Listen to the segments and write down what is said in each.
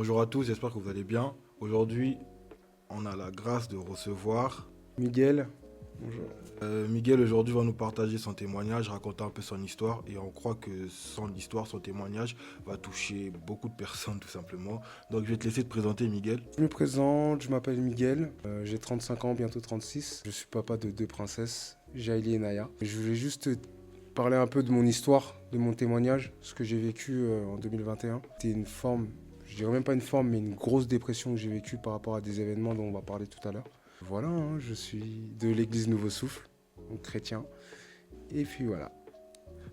Bonjour à tous, j'espère que vous allez bien. Aujourd'hui, on a la grâce de recevoir Miguel, bonjour. Miguel. Aujourd'hui, va nous partager son témoignage, raconter un peu son histoire. Et on croit que son histoire, son témoignage va toucher beaucoup de personnes, tout simplement. Donc, je vais te laisser te présenter, Miguel. Je me présente, je m'appelle Miguel, j'ai 35 ans, bientôt 36. Je suis papa de deux princesses, Jaili et Naya. Je voulais juste te parler un peu de mon histoire, de mon témoignage, ce que j'ai vécu en 2021. C'était une forme, je dirais même pas une forme, mais une grosse dépression que j'ai vécue par rapport à des événements dont on va parler tout à l'heure. Voilà, hein, je suis de l'église Nouveau Souffle, donc chrétien. Et puis voilà.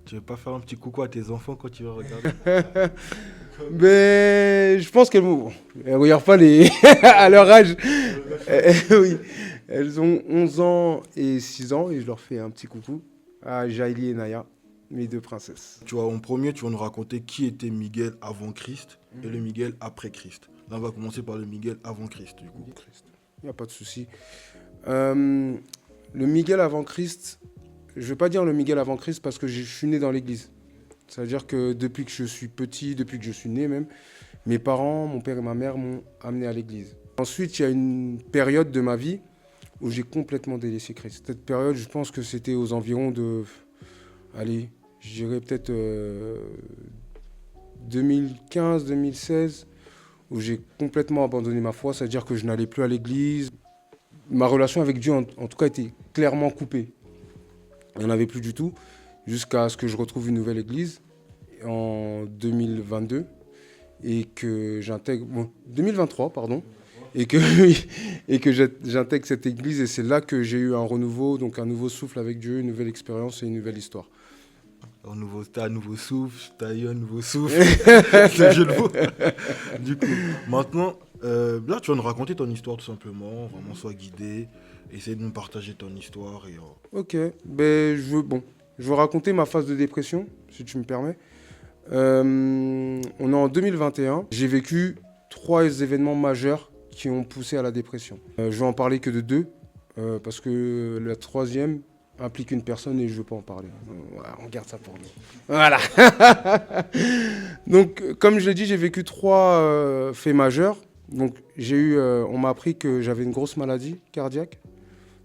Tu veux pas faire un petit coucou à tes enfants quand tu vas regarder? Mais je pense qu'elles ne regardent pas les à leur âge. Oui, elles ont 11 ans et 6 ans et je leur fais un petit coucou à Jaili et Naya, mes deux princesses. Tu vois, en premier, tu vas nous raconter qui était Miguel avant Christ et le Miguel après Christ. Là, on va commencer par le Miguel avant Christ, du coup. Il n'y a pas de souci. Euh, le Miguel avant Christ, je ne vais pas dire le Miguel avant Christ parce que je suis né dans l'église. C'est-à-dire que depuis que je suis petit, depuis que je suis né même, mes parents, mon père et ma mère m'ont amené à l'église. Ensuite, il y a une période de ma vie où j'ai complètement délaissé Christ. Cette période, je pense que c'était aux environs de, allez, je dirais peut-être 2015-2016, où j'ai complètement abandonné ma foi, c'est-à-dire que je n'allais plus à l'église. Ma relation avec Dieu, en tout cas, était clairement coupée. Il n'y en avait plus du tout, jusqu'à ce que je retrouve une nouvelle église en 2022 et que j'intègre, bon, 2023, pardon, et que, et que j'intègre cette église et c'est là que j'ai eu un renouveau, donc un nouveau souffle avec Dieu, une nouvelle expérience et une nouvelle histoire. T'as un nouveau souffle, t'as eu un nouveau souffle. C'est le jeu de mots. Du coup, maintenant, là, tu vas nous raconter ton histoire tout simplement. Vraiment, sois guidé. Essaye de nous partager ton histoire. Ok, ben, je veux raconter ma phase de dépression, si tu me permets. On est en 2021. J'ai vécu trois événements majeurs qui ont poussé à la dépression. Je vais en parler que de deux, parce que la troisième implique une personne et je ne veux pas en parler. Voilà, on garde ça pour nous. Voilà. Donc, comme je l'ai dit, j'ai vécu trois faits majeurs. Donc, on m'a appris que j'avais une grosse maladie cardiaque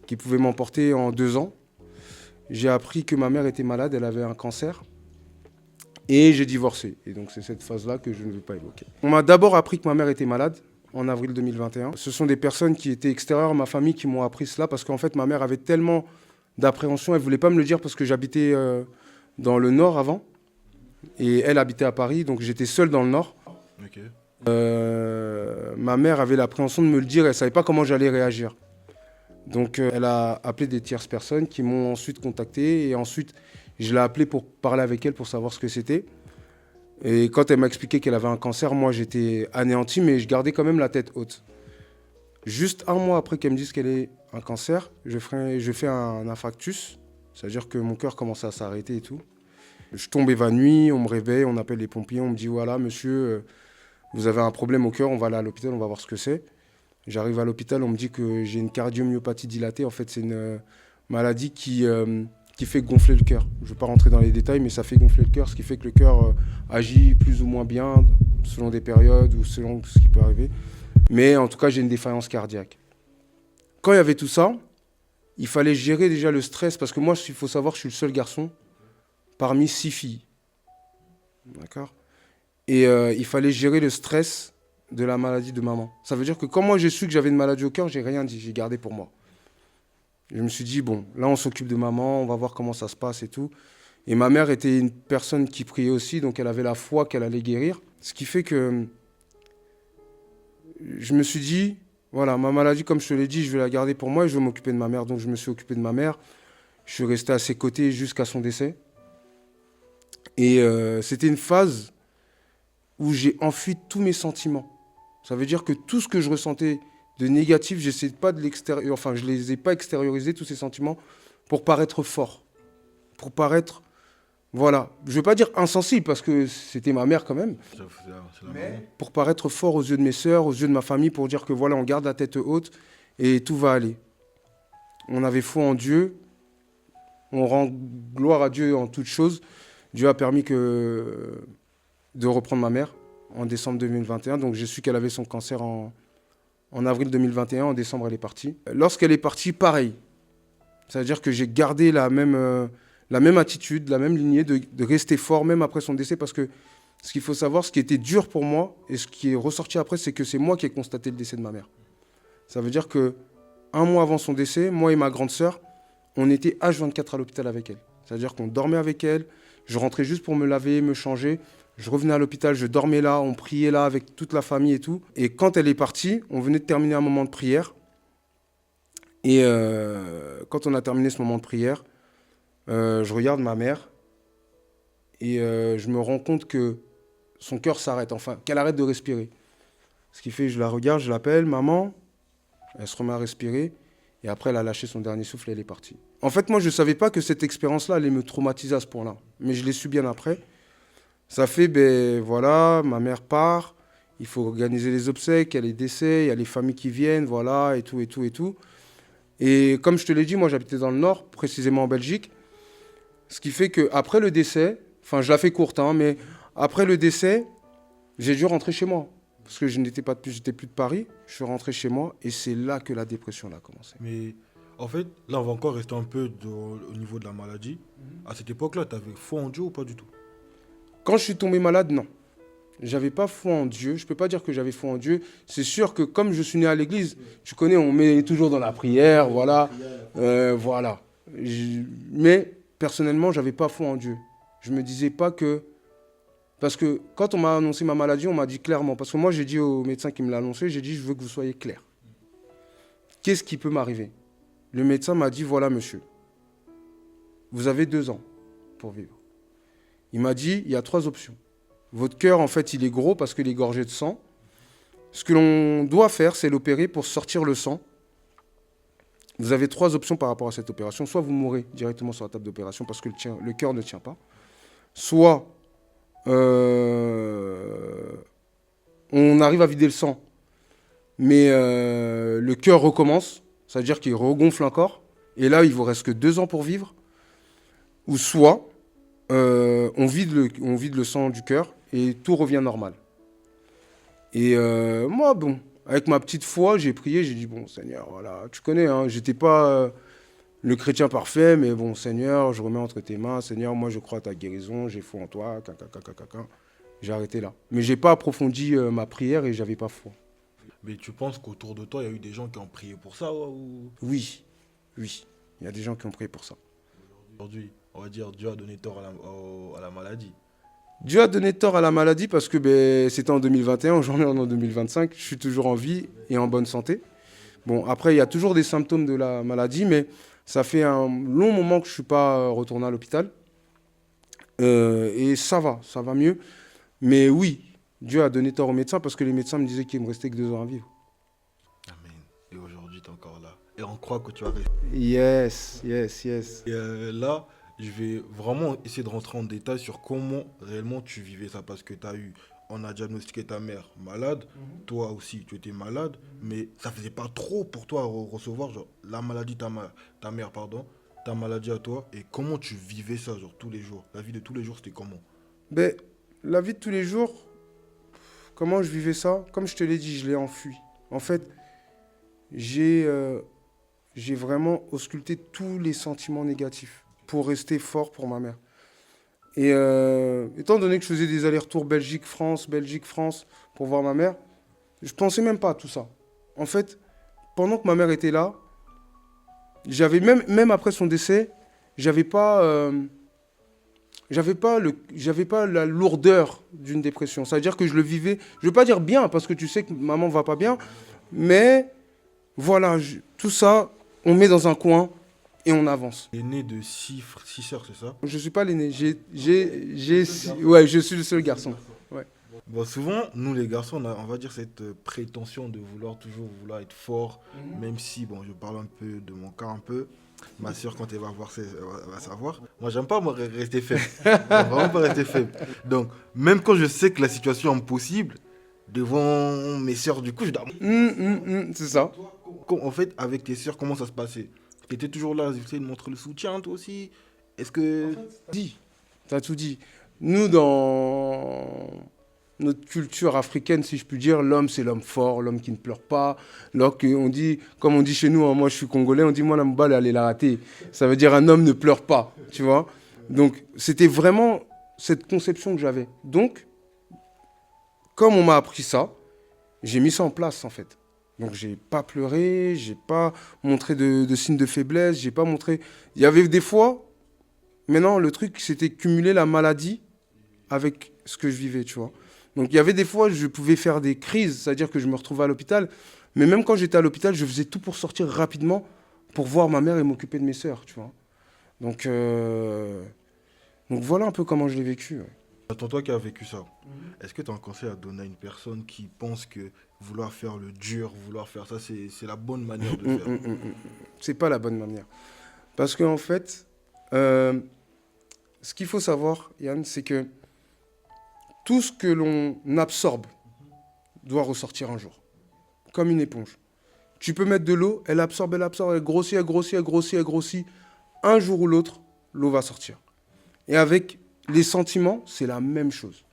qui pouvait m'emporter en 2 ans. J'ai appris que ma mère était malade, elle avait un cancer. Et j'ai divorcé. Et donc c'est cette phase-là que je ne veux pas évoquer. On m'a d'abord appris que ma mère était malade en avril 2021. Ce sont des personnes qui étaient extérieures à ma famille qui m'ont appris cela parce qu'en fait ma mère avait tellement d'appréhension, elle ne voulait pas me le dire parce que j'habitais dans le nord avant. Et elle habitait à Paris, donc j'étais seul dans le nord. Ok. Ma mère avait l'appréhension de me le dire, elle ne savait pas comment j'allais réagir. Donc elle a appelé des tierces personnes qui m'ont ensuite contacté et ensuite je l'ai appelée pour parler avec elle pour savoir ce que c'était. Et quand elle m'a expliqué qu'elle avait un cancer, moi j'étais anéanti mais je gardais quand même la tête haute. Juste un mois après qu'elle me dise qu'elle ait un cancer, je fais un infarctus, c'est-à-dire que mon cœur commençait à s'arrêter et tout. Je tombe évanoui, on me réveille, on appelle les pompiers, on me dit voilà monsieur, vous avez un problème au cœur, on va aller à l'hôpital, on va voir ce que c'est. J'arrive à l'hôpital, on me dit que j'ai une cardiomyopathie dilatée. En fait, c'est une maladie qui fait gonfler le cœur. Je ne vais pas rentrer dans les détails, mais ça fait gonfler le cœur, ce qui fait que le cœur agit plus ou moins bien selon des périodes ou selon ce qui peut arriver. Mais en tout cas, j'ai une défaillance cardiaque. Quand il y avait tout ça, il fallait gérer déjà le stress, parce que moi, il faut savoir que je suis le seul garçon parmi 6 filles. D'accord. Et il fallait gérer le stress de la maladie de maman. Ça veut dire que quand moi j'ai su que j'avais une maladie au cœur, j'ai rien dit, j'ai gardé pour moi. Je me suis dit, bon, là on s'occupe de maman, on va voir comment ça se passe et tout. Et ma mère était une personne qui priait aussi, donc elle avait la foi qu'elle allait guérir. Ce qui fait que je me suis dit, voilà, ma maladie, comme je te l'ai dit, je vais la garder pour moi et je vais m'occuper de ma mère. Donc je me suis occupé de ma mère. Je suis resté à ses côtés jusqu'à son décès. Et c'était une phase où j'ai enfui tous mes sentiments. Ça veut dire que tout ce que je ressentais de négatif, j'essaie pas de l'extérieur, enfin, je les ai pas extériorisés, tous ces sentiments, pour paraître fort. Pour paraître, voilà. Je vais pas dire insensible, parce que c'était ma mère quand même. C'est la maman. Mais pour paraître fort aux yeux de mes sœurs, aux yeux de ma famille, pour dire que voilà, on garde la tête haute et tout va aller. On avait foi en Dieu. On rend gloire à Dieu en toutes choses. Dieu a permis de reprendre ma mère. en décembre 2021. Donc j'ai su qu'elle avait son cancer en avril 2021. En décembre, elle est partie. Lorsqu'elle est partie, pareil. C'est-à-dire que j'ai gardé la même attitude, la même lignée de rester fort, même après son décès. Parce que ce qu'il faut savoir, ce qui était dur pour moi, et ce qui est ressorti après, c'est que c'est moi qui ai constaté le décès de ma mère. Ça veut dire que 1 mois avant son décès, moi et ma grande sœur, on était H24 à l'hôpital avec elle. C'est-à-dire qu'on dormait avec elle, je rentrais juste pour me laver, me changer, je revenais à l'hôpital, je dormais là, on priait là avec toute la famille et tout. Et quand elle est partie, on venait de terminer un moment de prière. Et quand on a terminé ce moment de prière, je regarde ma mère et je me rends compte que son cœur s'arrête, enfin, qu'elle arrête de respirer. Ce qui fait, je la regarde, je l'appelle, maman, elle se remet à respirer. Et après, elle a lâché son dernier souffle et elle est partie. En fait, moi, je ne savais pas que cette expérience-là allait me traumatiser à ce point-là. Mais je l'ai su bien après. Ça fait, ben voilà, ma mère part. Il faut organiser les obsèques, il y a les décès, il y a les familles qui viennent, voilà, et tout, et tout, et tout. Et comme je te l'ai dit, moi, j'habitais dans le Nord, précisément en Belgique. Ce qui fait qu'après le décès, enfin, je la fais courte, hein, mais après le décès, j'ai dû rentrer chez moi. Parce que j'étais plus de Paris, je suis rentré chez moi et c'est là que la dépression a commencé. Mais en fait, là, on va encore rester un peu au niveau de la maladie. À cette époque-là, tu avais foi en Dieu ou pas du tout? Quand je suis tombé malade, non. J'avais pas foi en Dieu. Je peux pas dire que j'avais foi en Dieu. C'est sûr que comme je suis né à l'église, tu connais, on met toujours dans la prière, voilà. Voilà. Mais personnellement, j'avais pas foi en Dieu. Je me disais pas que... Parce que quand on m'a annoncé ma maladie, on m'a dit clairement, parce que moi j'ai dit au médecin qui me l'a annoncé, j'ai dit je veux que vous soyez clair. Qu'est-ce qui peut m'arriver? Le médecin m'a dit voilà monsieur, vous avez 2 ans pour vivre. Il m'a dit il y a 3 options. Votre cœur en fait il est gros parce qu'il est gorgé de sang. Ce que l'on doit faire c'est l'opérer pour sortir le sang. Vous avez 3 options par rapport à cette opération. Soit vous mourrez directement sur la table d'opération parce que le cœur ne tient pas. Soit... on arrive à vider le sang, mais le cœur recommence, c'est-à-dire qu'il regonfle encore, et là, il vous reste que 2 ans pour vivre, ou soit on vide le sang du cœur et tout revient normal. Et moi, bon, avec ma petite foi, j'ai prié, j'ai dit, bon, Seigneur, voilà, tu connais, hein, j'étais pas le chrétien parfait, mais bon, Seigneur, je remets entre tes mains. Seigneur, moi, je crois à ta guérison. J'ai foi en toi. J'ai arrêté là. Mais j'ai pas approfondi ma prière et j'avais pas foi. Mais tu penses qu'autour de toi, il y a eu des gens qui ont prié pour ça ou... Oui, oui. Il y a des gens qui ont prié pour ça. Aujourd'hui, on va dire Dieu a donné tort à la maladie. Dieu a donné tort à la maladie parce que ben, c'était en 2021. Aujourd'hui, on est en 2025. Je suis toujours en vie et en bonne santé. Bon, après, il y a toujours des symptômes de la maladie, mais... Ça fait un long moment que je ne suis pas retourné à l'hôpital. Et ça va mieux. Mais oui, Dieu a donné tort aux médecins parce que les médecins me disaient qu'il me restait que 2 ans à vivre. Amen. Et aujourd'hui, tu es encore là. Et on croit que tu vas rester. Yes. Et là, je vais vraiment essayer de rentrer en détail sur comment réellement tu vivais ça. Parce que on a diagnostiqué ta mère malade. Toi aussi, tu étais malade. Mais ça faisait pas trop pour toi recevoir genre, la maladie de ta mère, ta maladie à toi. Et comment tu vivais ça, genre tous les jours? La vie de tous les jours, c'était comment? Ben, la vie de tous les jours, comment je vivais ça? Comme je te l'ai dit, je l'ai enfui. En fait, j'ai vraiment ausculté tous les sentiments négatifs pour rester fort pour ma mère. Et étant donné que je faisais des allers-retours Belgique-France pour voir ma mère, je pensais même pas à tout ça. En fait, pendant que ma mère était là, j'avais même après son décès, j'avais pas la lourdeur d'une dépression. C'est-à-dire que je le vivais, je veux pas dire bien parce que tu sais que maman va pas bien, mais voilà, tout ça, on met dans un coin. Et on avance. Tu es né de 6 sœurs, c'est ça? Je suis pas l'aîné. Ouais, je suis le seul garçon. Ouais. Bon, souvent, nous les garçons, on va dire cette prétention de vouloir être fort, même si, bon, je parle un peu de mon cas un peu. Ma sœur, quand elle va voir, elle va savoir. Moi, j'aime pas rester faible. J'aime vraiment pas rester faible. Donc, même quand je sais que la situation est impossible, devant mes sœurs, du coup, je dois... C'est ça. En fait, avec tes sœurs, comment ça se passait? Tu étais toujours là, tu essayais de montrer le soutien, toi aussi? Est-ce que... T'as tout dit. Nous, dans notre culture africaine, si je puis dire, l'homme, c'est l'homme fort, l'homme qui ne pleure pas. Alors qu'on dit, comme on dit chez nous, hein, moi je suis congolais, on dit moi la balle, elle est la ratée. Ça veut dire un homme ne pleure pas, tu vois. Donc c'était vraiment cette conception que j'avais. Donc, comme on m'a appris ça, j'ai mis ça en place en fait. Donc j'ai pas pleuré, j'ai pas montré de signes de faiblesse, j'ai pas montré... Il y avait des fois, maintenant le truc c'était cumuler la maladie avec ce que je vivais, tu vois. Donc il y avait des fois, je pouvais faire des crises, c'est-à-dire que je me retrouvais à l'hôpital, mais même quand j'étais à l'hôpital, je faisais tout pour sortir rapidement, pour voir ma mère et m'occuper de mes sœurs, tu vois. Donc, donc voilà un peu comment je l'ai vécu. Ouais. Attends, toi qui as vécu ça, est-ce que tu as un conseil à donner à une personne qui pense que vouloir faire le dur, vouloir faire ça, c'est la bonne manière de faire? C'est pas la bonne manière. Parce qu'en fait, ce qu'il faut savoir, Yann, c'est que tout ce que l'on absorbe doit ressortir un jour, comme une éponge. Tu peux mettre de l'eau, elle absorbe, elle grossit, elle grossit, elle grossit, elle grossit. Un jour ou l'autre, l'eau va sortir. Et avec les sentiments, c'est la même chose.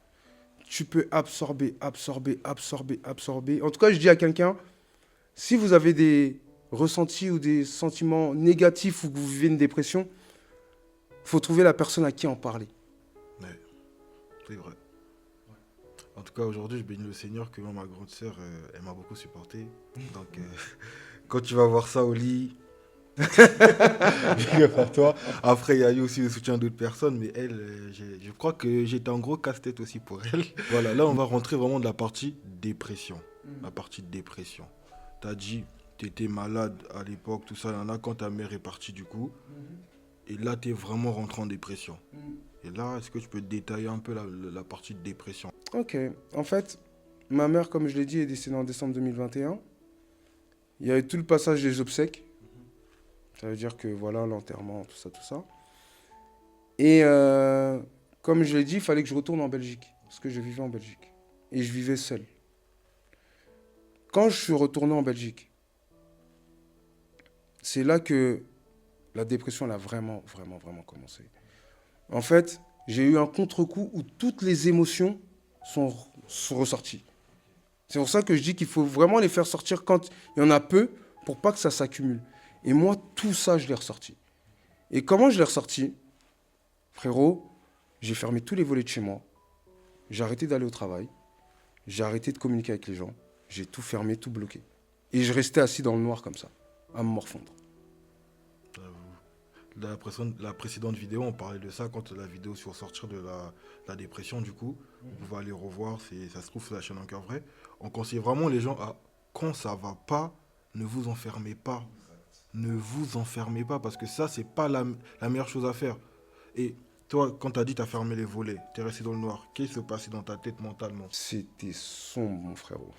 Tu peux absorber, absorber, absorber, absorber. En tout cas, je dis à quelqu'un, si vous avez des ressentis ou des sentiments négatifs ou que vous vivez une dépression, il faut trouver la personne à qui en parler. Ouais, c'est vrai. En tout cas, aujourd'hui, je bénis le Seigneur que moi, ma grande sœur, elle m'a beaucoup supporté. Donc, quand tu vas voir ça au lit, big up à toi. Après, il y a eu aussi le soutien d'autres personnes, mais elle, je crois que j'étais en gros casse-tête aussi pour elle. Voilà, là, on va rentrer vraiment de la partie dépression. La partie dépression. Tu as dit, tu étais malade à l'époque, tout ça, il y en a quand ta mère est partie du coup. Et là, tu es vraiment rentré en dépression. Et là, est-ce que tu peux détailler un peu la partie de dépression? Ok. En fait, ma mère, comme je l'ai dit, est décédée en décembre 2021. Il y a eu tout le passage des obsèques. Ça veut dire que voilà, l'enterrement, tout ça, tout ça. Et comme je l'ai dit, il fallait que je retourne en Belgique. Parce que je vivais en Belgique. Et je vivais seul. Quand je suis retourné en Belgique, c'est là que la dépression elle a vraiment, vraiment, vraiment commencé. En fait, j'ai eu un contre-coup où toutes les émotions sont ressorties. C'est pour ça que je dis qu'il faut vraiment les faire sortir quand il y en a peu pour pas que ça s'accumule. Et moi, tout ça, je l'ai ressorti. Et comment je l'ai ressorti? Frérot, j'ai fermé tous les volets de chez moi. J'ai arrêté d'aller au travail. J'ai arrêté de communiquer avec les gens. J'ai tout fermé, tout bloqué. Et je restais assis dans le noir comme ça, à me morfondre. La précédente vidéo, on parlait de ça quand la vidéo sur sortir de la dépression, du coup. Vous pouvez aller revoir, ça se trouve sur la chaîne Encore Vrai. On conseille vraiment les gens à, quand ça va pas, ne vous enfermez pas. Ne vous enfermez pas, parce que ça, c'est pas la meilleure chose à faire. Et toi, quand tu as dit tu as fermé les volets, tu es resté dans le noir, qu'est-ce qui se passait dans ta tête mentalement? C'était sombre, mon frérot.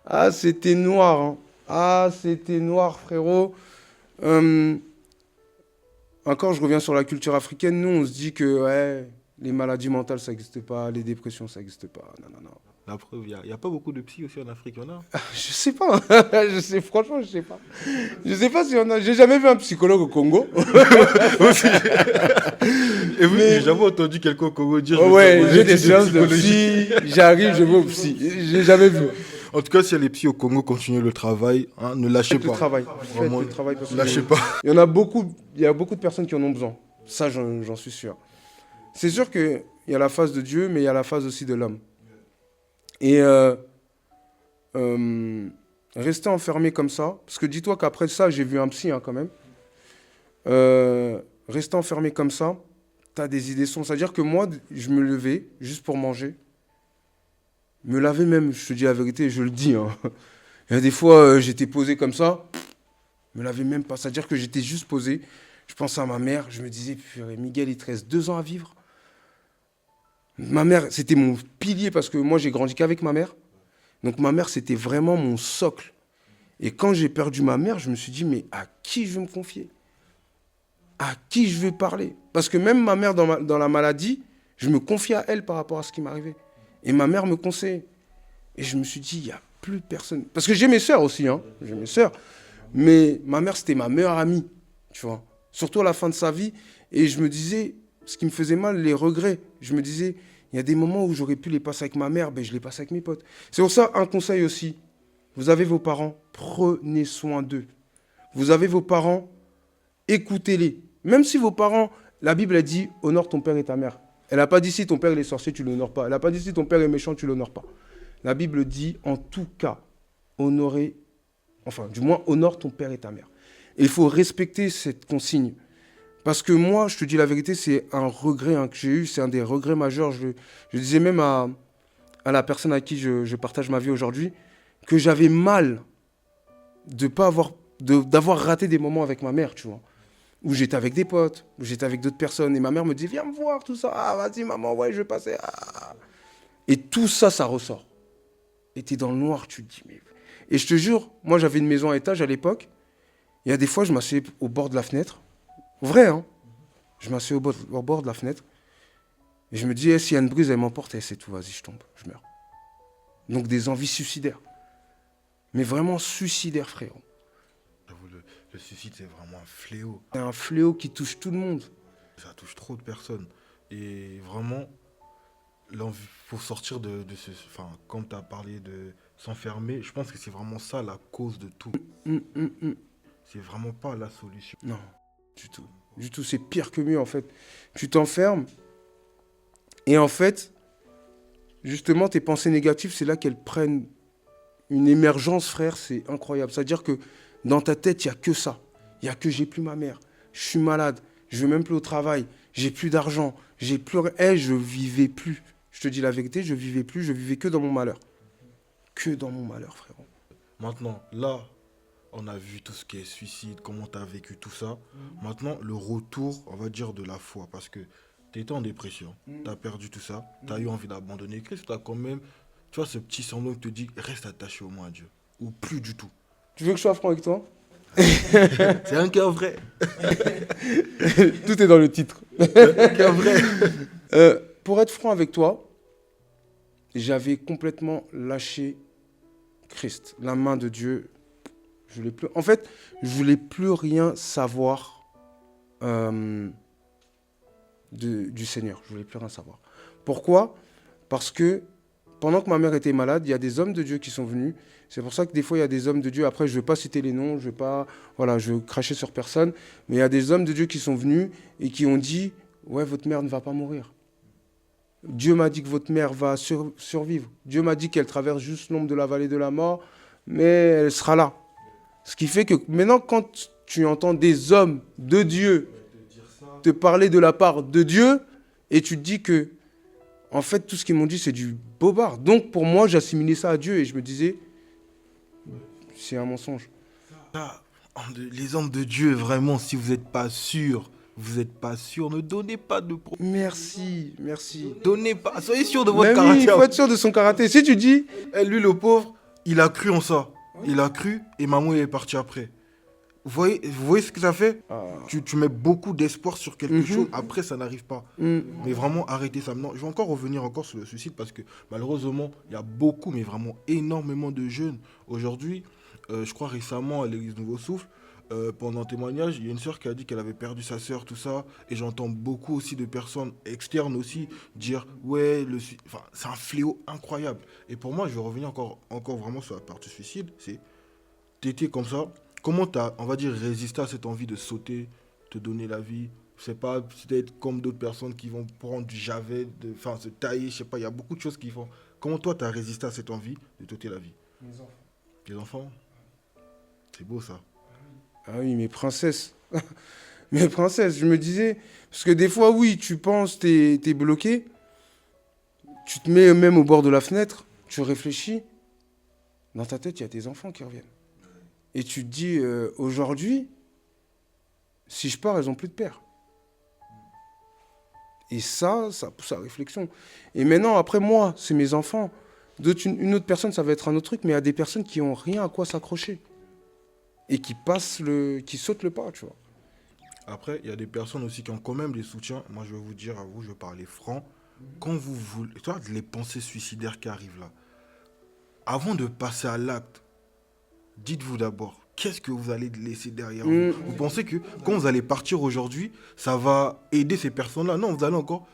Ah, c'était noir. Hein. Ah, c'était noir, frérot. Encore, je reviens sur la culture africaine. Nous, on se dit que ouais, les maladies mentales, ça n'existe pas. Les dépressions, ça n'existe pas. Non, non, non. La preuve, il n'y a pas beaucoup de psy aussi en Afrique, il y en a. Je sais pas. Franchement, je sais pas. Je sais pas s'il y en a. J'ai jamais vu un psychologue au Congo. Et oui, j'ai jamais entendu quelqu'un au Congo dire... Ouais, j'ai des séances de psy. J'arrive, je vais au psy. J'ai jamais vu. En tout cas, si les psy au Congo continuent le travail, hein, ne lâchez pas. Le travail. Vraiment, le travail parce que lâchez pas. Il y en a beaucoup. Il y a beaucoup de personnes qui en ont besoin. Ça, j'en suis sûr. C'est sûr qu'il y a la face de Dieu, mais il y a la face aussi de l'homme. Et rester enfermé comme ça, parce que dis-toi qu'après ça, j'ai vu un psy hein, quand même. Rester enfermé comme ça, tu as des idées sombres. C'est-à-dire que moi, je me levais juste pour manger. Me laver même, je te dis la vérité, je le dis. Hein. Il y a des fois, j'étais posé comme ça, me laver même pas. C'est-à-dire que j'étais juste posé. Je pensais à ma mère, je me disais, purée, Miguel, il te reste 2 ans à vivre. Ma mère, c'était mon pilier parce que moi, j'ai grandi qu'avec ma mère. Donc ma mère, c'était vraiment mon socle. Et quand j'ai perdu ma mère, je me suis dit, mais à qui je vais me confier? À qui je vais parler? Parce que même ma mère, dans la maladie, je me confiais à elle par rapport à ce qui m'arrivait. Et ma mère me conseillait. Et je me suis dit, il n'y a plus personne. Parce que j'ai mes sœurs aussi, hein. J'ai mes sœurs. Mais ma mère, c'était ma meilleure amie, tu vois. Surtout à la fin de sa vie. Et je me disais, ce qui me faisait mal, les regrets. Je me disais, Il y a des moments où j'aurais pu les passer avec ma mère, ben je les passe avec mes potes. C'est pour ça, un conseil aussi. Vous avez vos parents, prenez soin d'eux. Vous avez vos parents, écoutez-les. Même si vos parents, la Bible a dit, honore ton père et ta mère. Elle n'a pas dit si ton père est sorcier, tu ne l'honores pas. Elle n'a pas dit si ton père est méchant, tu ne l'honores pas. La Bible dit, en tout cas, honorer, enfin, du moins, honore ton père et ta mère. Et il faut respecter cette consigne. Parce que moi, je te dis la vérité, c'est un regret que j'ai eu, c'est un des regrets majeurs. Je disais même à la personne à qui je partage ma vie aujourd'hui, que j'avais mal d'avoir raté des moments avec ma mère, tu vois. Où j'étais avec des potes, où j'étais avec d'autres personnes. Et ma mère me disait, viens me voir, tout ça. Ah, vas-y, maman, ouais, je vais passer. Ah. Et tout ça, ça ressort. Et t'es dans le noir, tu te dis, mais... Et je te jure, moi, j'avais une maison à étage à l'époque. Il y a des fois, je m'asseyais au bord de la fenêtre. Vrai, hein. Je m'asseyais au bord de la fenêtre. Et je me dis, s'il y a une brise, elle m'emporte. Et c'est tout, vas-y, je tombe, je meurs. Donc des envies suicidaires. Mais vraiment suicidaires, frérot. Le suicide, c'est vraiment un fléau. C'est un fléau qui touche tout le monde. Ça touche trop de personnes. Et vraiment, l'envie, faut sortir de ce... Enfin, comme tu as parlé de s'enfermer, je pense que c'est vraiment ça la cause de tout. C'est vraiment pas la solution. Non, du tout. Du tout, c'est pire que mieux, en fait. Tu t'enfermes, et en fait, justement, tes pensées négatives, c'est là qu'elles prennent une émergence, frère, c'est incroyable. C'est-à-dire que dans ta tête, il n'y a que ça. Il n'y a que j'ai plus ma mère, je suis malade, je ne vais même plus au travail, j'ai plus d'argent, j'ai plus... je vivais plus. Je te dis la vérité, je vivais plus, je vivais que dans mon malheur. Que dans mon malheur, frérot. Maintenant, là, on a vu tout ce qui est suicide, comment tu as vécu tout ça. Maintenant, le retour, on va dire, de la foi. Parce que tu étais en dépression, tu as perdu tout ça, tu as eu envie d'abandonner Christ, tu as quand même, tu vois, ce petit semblant qui te dit, reste attaché au moins à Dieu. Ou plus du tout. Tu veux que je sois franc avec toi? C'est un cœur vrai. Tout est dans le titre. Un cœur vrai. Pour être franc avec toi, j'avais complètement lâché Christ, la main de Dieu. Je voulais plus... En fait, je voulais plus rien savoir du Seigneur. Je voulais plus rien savoir. Pourquoi? Parce que pendant que ma mère était malade, il y a des hommes de Dieu qui sont venus. C'est pour ça que des fois, il y a des hommes de Dieu. Après, je ne vais pas citer les noms, je vais pas, voilà, je vais cracher sur personne. Mais il y a des hommes de Dieu qui sont venus et qui ont dit, ouais, votre mère ne va pas mourir. Dieu m'a dit que votre mère va survivre. Dieu m'a dit qu'elle traverse juste l'ombre de la vallée de la mort, mais elle sera là. Ce qui fait que maintenant, quand tu entends des hommes de Dieu te parler de la part de Dieu, et tu te dis que, en fait, tout ce qu'ils m'ont dit, c'est du bobard. Donc, pour moi, j'assimilais ça à Dieu et je me disais, c'est un mensonge. Là, les hommes de Dieu, vraiment, si vous n'êtes pas sûr, ne donnez pas de problème. Merci, merci. Donnez pas, soyez sûr de votre Mais oui, caractère. il faut être sûr de son caractère. Si tu dis... Lui, le pauvre, il a cru en ça. Il a cru et maman, il est parti après. Vous voyez ce que ça fait? Tu mets beaucoup d'espoir sur quelque chose, après ça n'arrive pas. Mais vraiment, arrêtez ça. Non, je vais encore revenir sur le suicide parce que malheureusement, il y a beaucoup, mais vraiment énormément de jeunes. Aujourd'hui, je crois récemment à l'église Nouveau Souffle, pendant un témoignage, il y a une sœur qui a dit qu'elle avait perdu sa sœur, tout ça. Et j'entends beaucoup aussi de personnes externes aussi dire ouais, enfin, c'est un fléau incroyable. Et pour moi, je vais revenir encore vraiment sur la partie suicide. C'est t'étais comme ça. Comment t'as, on va dire, résisté à cette envie de sauter, te donner la vie? C'est pas peut-être comme d'autres personnes qui vont prendre du javel, se tailler, je sais pas, il y a beaucoup de choses qui font. Comment toi, t'as résisté à cette envie de t'ôter la vie? Mes enfants. Les enfants? C'est beau ça. Ah oui, mes princesses. Mes princesses, je me disais... Parce que des fois, oui, tu penses, t'es bloqué. Tu te mets même au bord de la fenêtre, tu réfléchis. Dans ta tête, il y a tes enfants qui reviennent. Et tu te dis, aujourd'hui, si je pars, elles n'ont plus de père. Et ça pousse à la réflexion. Et maintenant, après moi, c'est mes enfants. Une autre personne, ça va être un autre truc, mais il y a des personnes qui n'ont rien à quoi s'accrocher. Et qui sautent le pas, tu vois. Après, il y a des personnes aussi qui ont quand même des soutiens. Moi, je vais vous dire à vous, je vais parler franc. Quand vous voulez... Tu vois, les pensées suicidaires qui arrivent là. Avant de passer à l'acte, dites-vous d'abord, qu'est-ce que vous allez laisser derrière vous? Vous pensez que quand vous allez partir aujourd'hui, ça va aider ces personnes-là? Non, vous allez encore...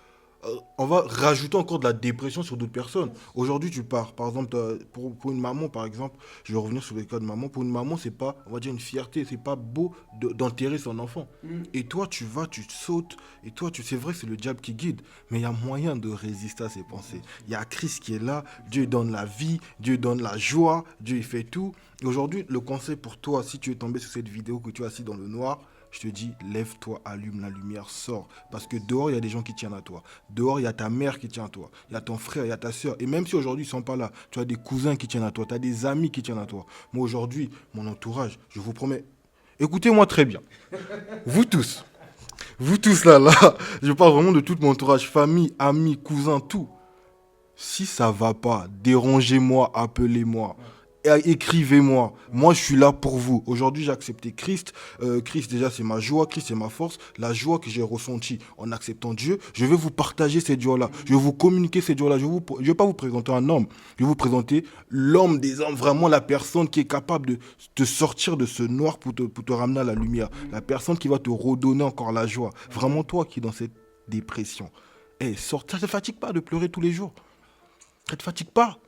on va rajouter encore de la dépression sur d'autres personnes. Aujourd'hui, tu pars, par exemple, pour une maman, par exemple, je vais revenir sur le cas de maman. Pour une maman, c'est pas, on va dire, une fierté, c'est pas beau d'enterrer son enfant. Et toi, tu vas, tu sautes, et toi, c'est vrai que c'est le diable qui guide, mais il y a moyen de résister à ces pensées. Il y a Christ qui est là, Dieu donne la vie, Dieu donne la joie, Dieu il fait tout. Et aujourd'hui, le conseil pour toi, si tu es tombé sur cette vidéo, que tu es assis dans le noir, je te dis, lève-toi, allume la lumière, sors. Parce que dehors, il y a des gens qui tiennent à toi. Dehors, il y a ta mère qui tient à toi. Il y a ton frère, il y a ta soeur. Et même si aujourd'hui, ils ne sont pas là, tu as des cousins qui tiennent à toi. Tu as des amis qui tiennent à toi. Moi, aujourd'hui, mon entourage, je vous promets, écoutez-moi très bien. Vous tous là, je parle vraiment de tout mon entourage, famille, amis, cousins, tout. Si ça va pas, dérangez-moi, appelez-moi. Écrivez-moi. Moi, je suis là pour vous. Aujourd'hui, j'ai accepté Christ. Christ, déjà, c'est ma joie. Christ, c'est ma force. La joie que j'ai ressentie en acceptant Dieu, je vais vous partager cette joie-là. Je vais vous communiquer cette joie-là. Je ne vais pas vous présenter un homme. Je vais vous présenter l'homme des hommes. Vraiment, la personne qui est capable de te sortir de ce noir pour te ramener à la lumière. La personne qui va te redonner encore la joie. Vraiment, toi qui es dans cette dépression. Sors. Ça ne te fatigue pas de pleurer tous les jours. Ça ne te fatigue pas.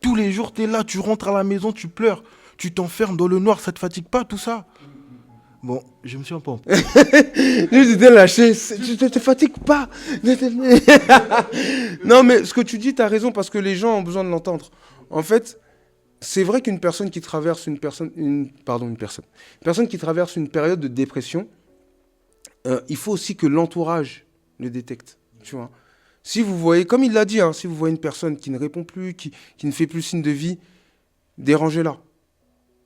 Tous les jours, tu es là, tu rentres à la maison, tu pleures. Tu t'enfermes dans le noir, ça te fatigue pas, tout ça? Bon, je me suis un peu... Je t'ai lâché, tu te fatigues pas. Non, mais ce que tu dis, tu as raison, parce que les gens ont besoin de l'entendre. En fait, c'est vrai qu'une personne qui traverse une personne qui traverse une période de dépression, il faut aussi que l'entourage le détecte, tu vois. Si vous voyez, comme il l'a dit, si vous voyez une personne qui ne répond plus, qui ne fait plus signe de vie, dérangez-la.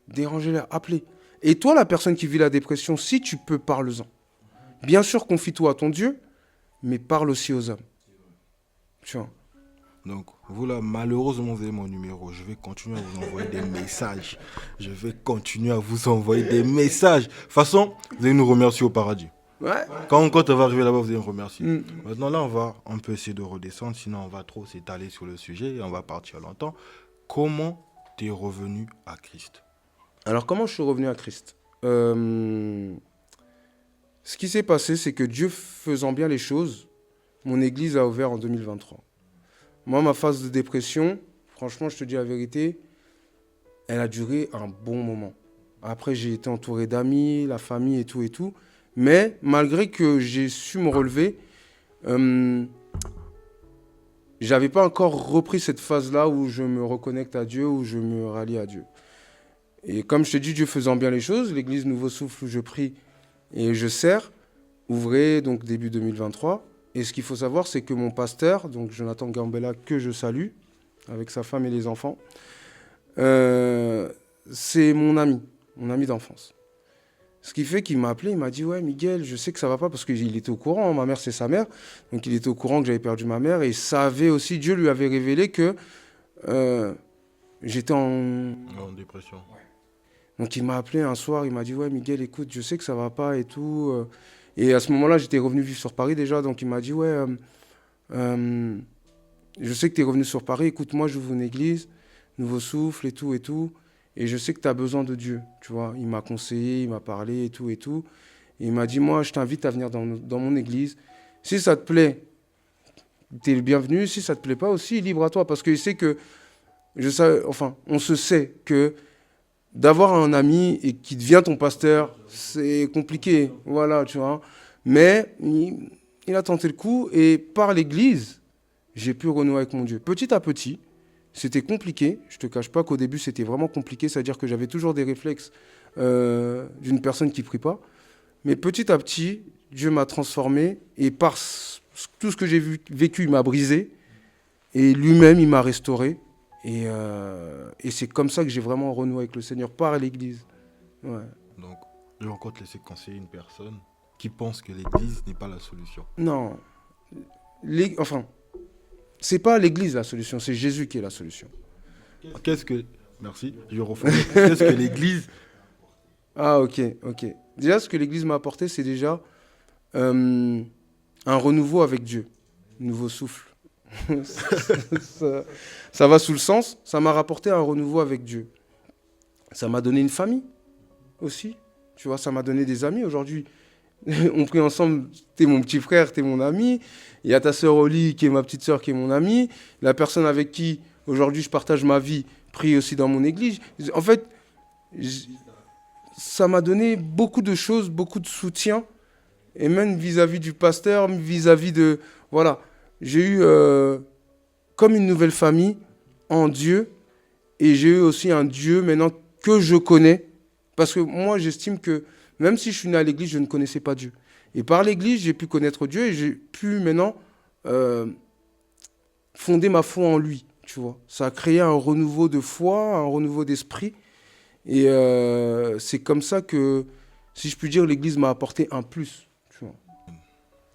Dérangez-la, appelez. Et toi, la personne qui vit la dépression, si tu peux, parle-en. Bien sûr, confie-toi à ton Dieu, mais parle aussi aux hommes. Tu vois. Donc, vous là, malheureusement, vous avez mon numéro. Je vais continuer à vous envoyer des messages. De toute façon, vous allez nous remercier au paradis. Ouais. Quand on va arriver là-bas, vous allez me remercier. Maintenant, là, on peut essayer de redescendre, sinon on va trop s'étaler sur le sujet et on va partir longtemps. Comment t'es revenu à Christ? Alors, comment je suis revenu à Christ? Ce qui s'est passé, c'est que Dieu faisant bien les choses, mon église a ouvert en 2023. Moi, ma phase de dépression, franchement, je te dis la vérité, elle a duré un bon moment. Après, j'ai été entouré d'amis, la famille et tout. Mais malgré que j'ai su me relever, j'avais pas encore repris cette phase-là où je me reconnecte à Dieu, où je me rallie à Dieu. Et comme je te dis, Dieu faisant bien les choses, l'église Nouveau Souffle où je prie et je sers, ouvrait donc début 2023. Et ce qu'il faut savoir, c'est que mon pasteur, donc Jonathan Gambella, que je salue, avec sa femme et les enfants, c'est mon ami d'enfance. Ce qui fait qu'il m'a appelé, il m'a dit « Ouais, Miguel, je sais que ça va pas » parce qu'il était au courant, ma mère c'est sa mère, donc il était au courant que j'avais perdu ma mère et il savait aussi, Dieu lui avait révélé que j'étais en dépression. Ouais. Donc il m'a appelé un soir, il m'a dit « Ouais, Miguel, écoute, je sais que ça va pas et tout. » Et à ce moment-là, j'étais revenu vivre sur Paris déjà, donc il m'a dit « Ouais, je sais que tu es revenu sur Paris, écoute, moi j'ouvre une église, Nouveau Souffle et tout. Et je sais que tu as besoin de Dieu, tu vois. » Il m'a conseillé, il m'a parlé et tout. Et il m'a dit, moi, je t'invite à venir dans mon église. Si ça te plaît, tu es le bienvenu. Si ça ne te plaît pas aussi, libre à toi. Parce qu'il sait que, on se sait que d'avoir un ami et qui devient ton pasteur, c'est compliqué. Voilà, tu vois. Mais il a tenté le coup et par l'église, j'ai pu renouer avec mon Dieu. Petit à petit, c'était compliqué, je ne te cache pas qu'au début c'était vraiment compliqué, c'est-à-dire que j'avais toujours des réflexes d'une personne qui ne prie pas. Mais petit à petit, Dieu m'a transformé et par tout ce que j'ai vécu, il m'a brisé et lui-même il m'a restauré. Et c'est comme ça que j'ai vraiment renoué avec le Seigneur, par l'église. Ouais. Donc, je vais encore te laisser conseiller une personne qui pense que l'église n'est pas la solution. Non. C'est pas l'église la solution, c'est Jésus qui est la solution. Merci, je reformule. Qu'est-ce que l'église? Ah, ok. Déjà, ce que l'église m'a apporté, c'est déjà un renouveau avec Dieu. Nouveau souffle. ça va sous le sens. Ça m'a rapporté un renouveau avec Dieu. Ça m'a donné une famille aussi. Tu vois, ça m'a donné des amis. Aujourd'hui, On prie ensemble, t'es mon petit frère, t'es mon ami. Il y a ta sœur Oli qui est ma petite sœur, qui est mon amie. La personne avec qui aujourd'hui je partage ma vie prie aussi dans mon église. En fait, j- ça m'a donné beaucoup de choses, beaucoup de soutien. Et même vis-à-vis du pasteur, vis-à-vis de... Voilà, j'ai eu comme une nouvelle famille en Dieu. Et j'ai eu aussi un Dieu maintenant que je connais. Parce que moi, j'estime que même si je suis né à l'église, je ne connaissais pas Dieu. Et par l'église, j'ai pu connaître Dieu et j'ai pu maintenant euh, fonder ma foi en lui. Tu vois. Ça a créé un renouveau de foi, un renouveau d'esprit. Et c'est comme ça que, si je puis dire, l'église m'a apporté un plus. Tu vois.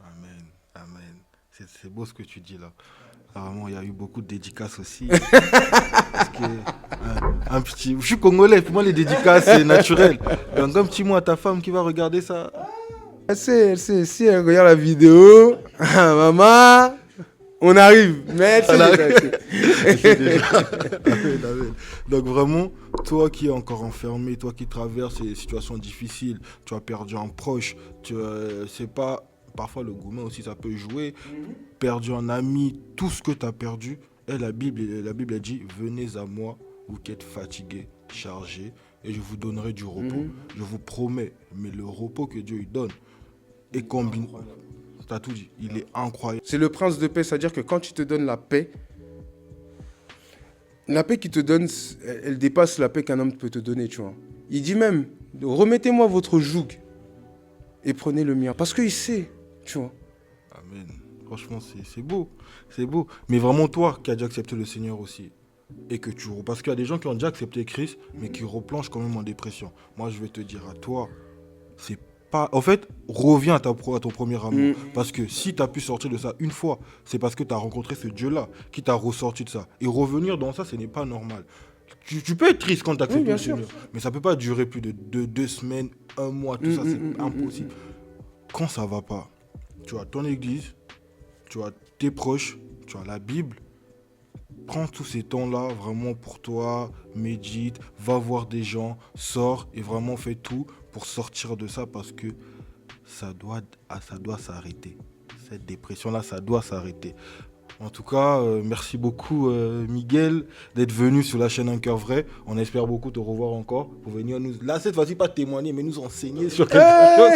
Amen, amen. C'est beau ce que tu dis là. Vraiment, il y a eu beaucoup de dédicaces aussi. Parce que un petit... Je suis congolais, pour moi les dédicaces c'est naturel. Donc un petit mot à ta femme qui va regarder ça. Elle sait, si elle regarde la vidéo, maman, on arrive. Mais elle sait déjà. C'est déjà... Amen, amen. Donc vraiment, toi qui es encore enfermé, toi qui traverses des situations difficiles, tu as perdu un proche, c'est pas... Parfois le gourmet aussi ça peut jouer, perdu un ami, tout ce que tu as perdu. Et la Bible a dit, venez à moi, vous qui êtes fatigués, chargés, et je vous donnerai du repos. Je vous promets, mais le repos que Dieu lui donne est combiné. Tu as tout dit, il est incroyable. C'est le prince de paix, c'est-à-dire que quand il te donne la paix qu'il te donne, elle dépasse la paix qu'un homme peut te donner, tu vois. Il dit même, remettez-moi votre joug et prenez le mien. Parce qu'il sait, tu vois. Amen. Franchement, c'est beau. C'est beau. Mais vraiment, toi qui as déjà accepté le Seigneur aussi. Et que tu... Parce qu'il y a des gens qui ont déjà accepté Christ, mais qui replongent quand même en dépression. Moi, je vais te dire à toi, c'est pas... En fait, reviens à ton premier amour. Parce que si tu as pu sortir de ça une fois, c'est parce que tu as rencontré ce Dieu-là qui t'a ressorti de ça. Et revenir dans ça, ce n'est pas normal. Tu peux être triste quand tu acceptes Oui, bien le sûr. Seigneur. Mais ça peut pas durer plus de 2 semaines, un mois, tout ça, c'est impossible. Quand ça va pas, tu as ton église, tu as tes proches, tu as la Bible. Prends tous ces temps-là vraiment pour toi, médite, va voir des gens, sors et vraiment fais tout pour sortir de ça parce que ça doit s'arrêter. Cette dépression-là, ça doit s'arrêter. En tout cas, merci beaucoup Miguel d'être venu sur la chaîne Un Cœur Vrai. On espère beaucoup te revoir encore pour venir nous... Là, cette fois-ci, pas témoigner, mais nous enseigner sur quelque chose.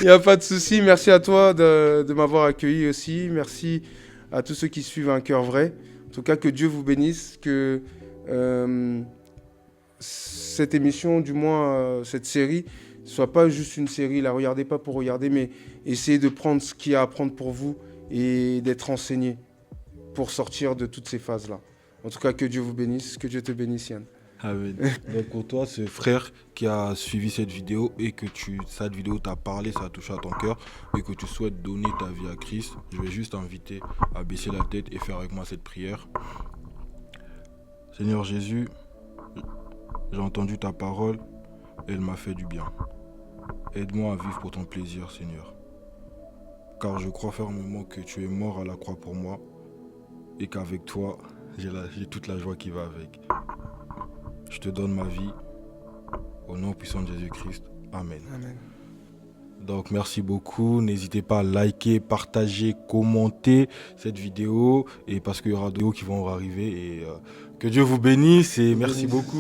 Il n'y a pas de souci. Merci à toi de m'avoir accueilli aussi. Merci à tous ceux qui suivent Un Cœur Vrai. En tout cas, que Dieu vous bénisse, que cette émission, du moins cette série, ne soit pas juste une série. La regardez pas pour regarder, mais essayez de prendre ce qu'il y a à prendre pour vous et d'être enseigné pour sortir de toutes ces phases-là. En tout cas, que Dieu vous bénisse, que Dieu te bénisse, Yann. Amen. Donc pour toi, ce frère qui a suivi cette vidéo et que cette vidéo t'a parlé, ça a touché à ton cœur et que tu souhaites donner ta vie à Christ, je vais juste t'inviter à baisser la tête et faire avec moi cette prière. Seigneur Jésus, j'ai entendu ta parole et elle m'a fait du bien. Aide-moi à vivre pour ton plaisir, Seigneur. Car je crois fermement que tu es mort à la croix pour moi et qu'avec toi, j'ai toute la joie qui va avec. Je te donne ma vie, au nom puissant de Jésus-Christ. Amen. Amen. Donc merci beaucoup, n'hésitez pas à liker, partager, commenter cette vidéo, et parce qu'il y aura d'autres qui vont arriver, et que Dieu vous bénisse, et merci beaucoup.